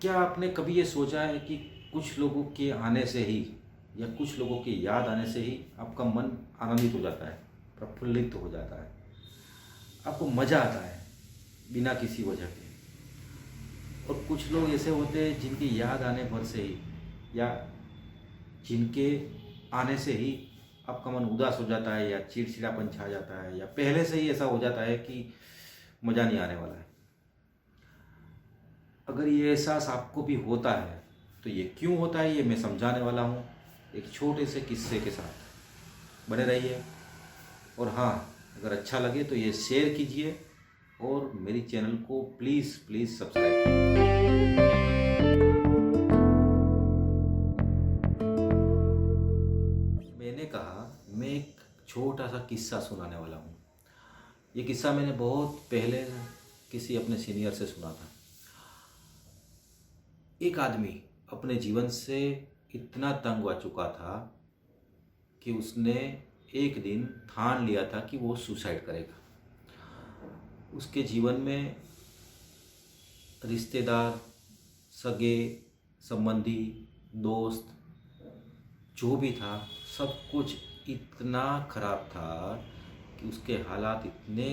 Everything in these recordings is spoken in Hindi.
क्या आपने कभी ये सोचा है कि कुछ लोगों के आने से ही या कुछ लोगों की याद आने से ही आपका मन आनंदित हो जाता है, प्रफुल्लित हो जाता है, आपको मज़ा आता है बिना किसी वजह के। और कुछ लोग ऐसे होते हैं जिनकी याद आने भर से ही या जिनके आने से ही आपका मन उदास हो जाता है या चिड़चिड़ापन छा जाता है या पहले से ही ऐसा हो जाता है कि मज़ा नहीं आने वाला है। अगर ये एहसास आपको भी होता है तो ये क्यों होता है ये मैं समझाने वाला हूँ एक छोटे से किस्से के साथ। बने रहिए। और हाँ, अगर अच्छा लगे तो ये शेयर कीजिए और मेरी चैनल को प्लीज़ प्लीज़ सब्सक्राइब कीजिए। मैंने कहा मैं एक छोटा सा किस्सा सुनाने वाला हूँ। ये किस्सा मैंने बहुत पहले किसी अपने सीनियर से सुना था। एक आदमी अपने जीवन से इतना तंग आ चुका था कि उसने एक दिन ठान लिया था कि वो सुसाइड करेगा। उसके जीवन में रिश्तेदार, सगे, संबंधी, दोस्त जो भी था, सब कुछ इतना खराब था कि उसके हालात इतने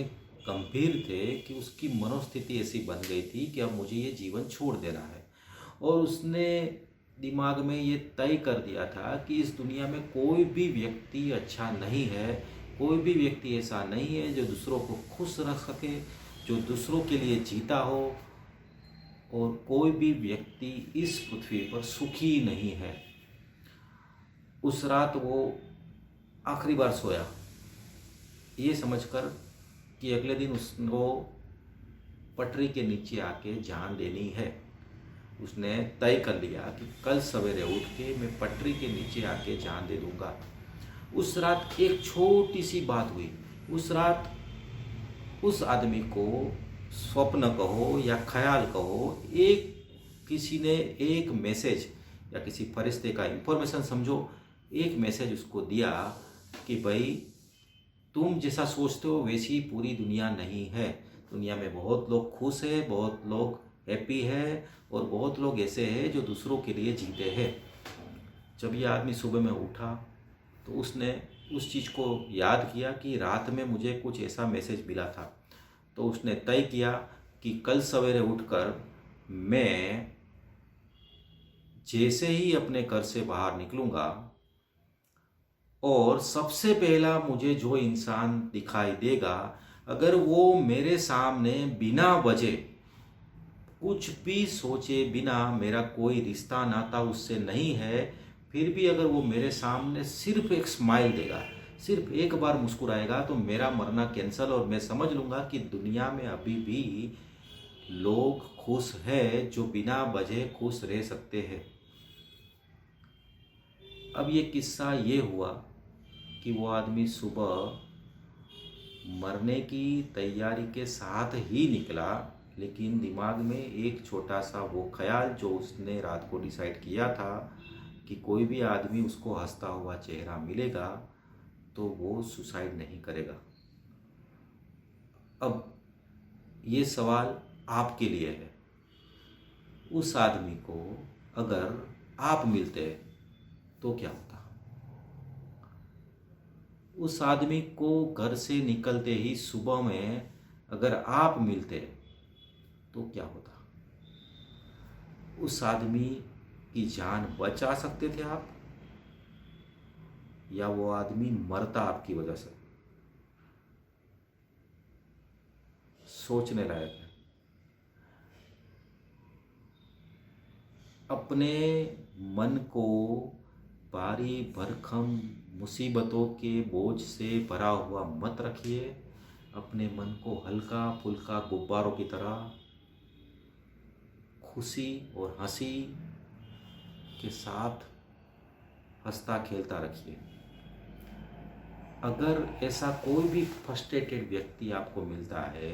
गंभीर थे कि उसकी मनोस्थिति ऐसी बन गई थी कि अब मुझे ये जीवन छोड़ देना है। और उसने दिमाग में ये तय कर दिया था कि इस दुनिया में कोई भी व्यक्ति अच्छा नहीं है, कोई भी व्यक्ति ऐसा नहीं है जो दूसरों को खुश रख सके, जो दूसरों के लिए जीता हो, और कोई भी व्यक्ति इस पृथ्वी पर सुखी नहीं है। उस रात वो आखिरी बार सोया ये समझकर कि अगले दिन उसको पटरी के नीचे आके जान देनी है। उसने तय कर लिया कि कल सवेरे उठ के मैं पटरी के नीचे आके जान दे दूंगा। उस रात एक छोटी सी बात हुई। उस रात उस आदमी को स्वप्न कहो या ख्याल कहो, किसी ने एक मैसेज या किसी फरिश्ते का इंफॉर्मेशन समझो, एक मैसेज उसको दिया कि भाई तुम जैसा सोचते हो वैसी पूरी दुनिया नहीं है। दुनिया में बहुत लोग खुश है, बहुत लोग हैप्पी है, और बहुत लोग ऐसे हैं जो दूसरों के लिए जीते हैं। जब ये आदमी सुबह में उठा तो उसने उस चीज़ को याद किया कि रात में मुझे कुछ ऐसा मैसेज मिला था। तो उसने तय किया कि कल सवेरे उठकर मैं जैसे ही अपने घर से बाहर निकलूँगा और सबसे पहला मुझे जो इंसान दिखाई देगा, अगर वो मेरे सामने बिना वजह कुछ भी सोचे बिना, मेरा कोई रिश्ता नाता उससे नहीं है, फिर भी अगर वो मेरे सामने सिर्फ एक स्माइल देगा, सिर्फ एक बार मुस्कुराएगा, तो मेरा मरना कैंसल और मैं समझ लूँगा कि दुनिया में अभी भी लोग खुश हैं जो बिना वजह खुश रह सकते हैं। अब ये किस्सा ये हुआ कि वो आदमी सुबह मरने की तैयारी के साथ ही निकला, लेकिन दिमाग में एक छोटा सा वो ख्याल जो उसने रात को डिसाइड किया था कि कोई भी आदमी उसको हंसता हुआ चेहरा मिलेगा तो वो सुसाइड नहीं करेगा। अब ये सवाल आपके लिए है। उस आदमी को अगर आप मिलते तो क्या होता? उस आदमी को घर से निकलते ही सुबह में अगर आप मिलते तो क्या होता? उस आदमी की जान बचा सकते थे आप, या वो आदमी मरता आपकी वजह से? सोचने लायक है। अपने मन को भारी भरकम मुसीबतों के बोझ से भरा हुआ मत रखिए। अपने मन को हल्का फुल्का गुब्बारों की तरह खुशी और हंसी के साथ हंसता खेलता रखिए। अगर ऐसा कोई भी फ्रस्ट्रेटेड व्यक्ति आपको मिलता है,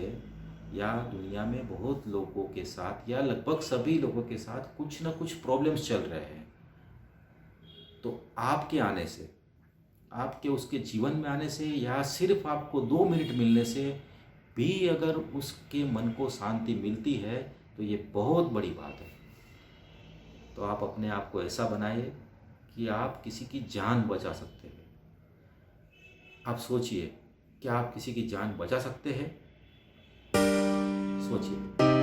या दुनिया में बहुत लोगों के साथ या लगभग सभी लोगों के साथ कुछ ना कुछ प्रॉब्लम्स चल रहे हैं, तो आपके आने से, आपके उसके जीवन में आने से, या सिर्फ आपको 2 मिनट मिलने से भी अगर उसके मन को शांति मिलती है तो ये बहुत बड़ी बात है। तो आप अपने आप को ऐसा बनाइए कि आप किसी की जान बचा सकते हैं। आप सोचिए, क्या आप किसी की जान बचा सकते हैं? सोचिए।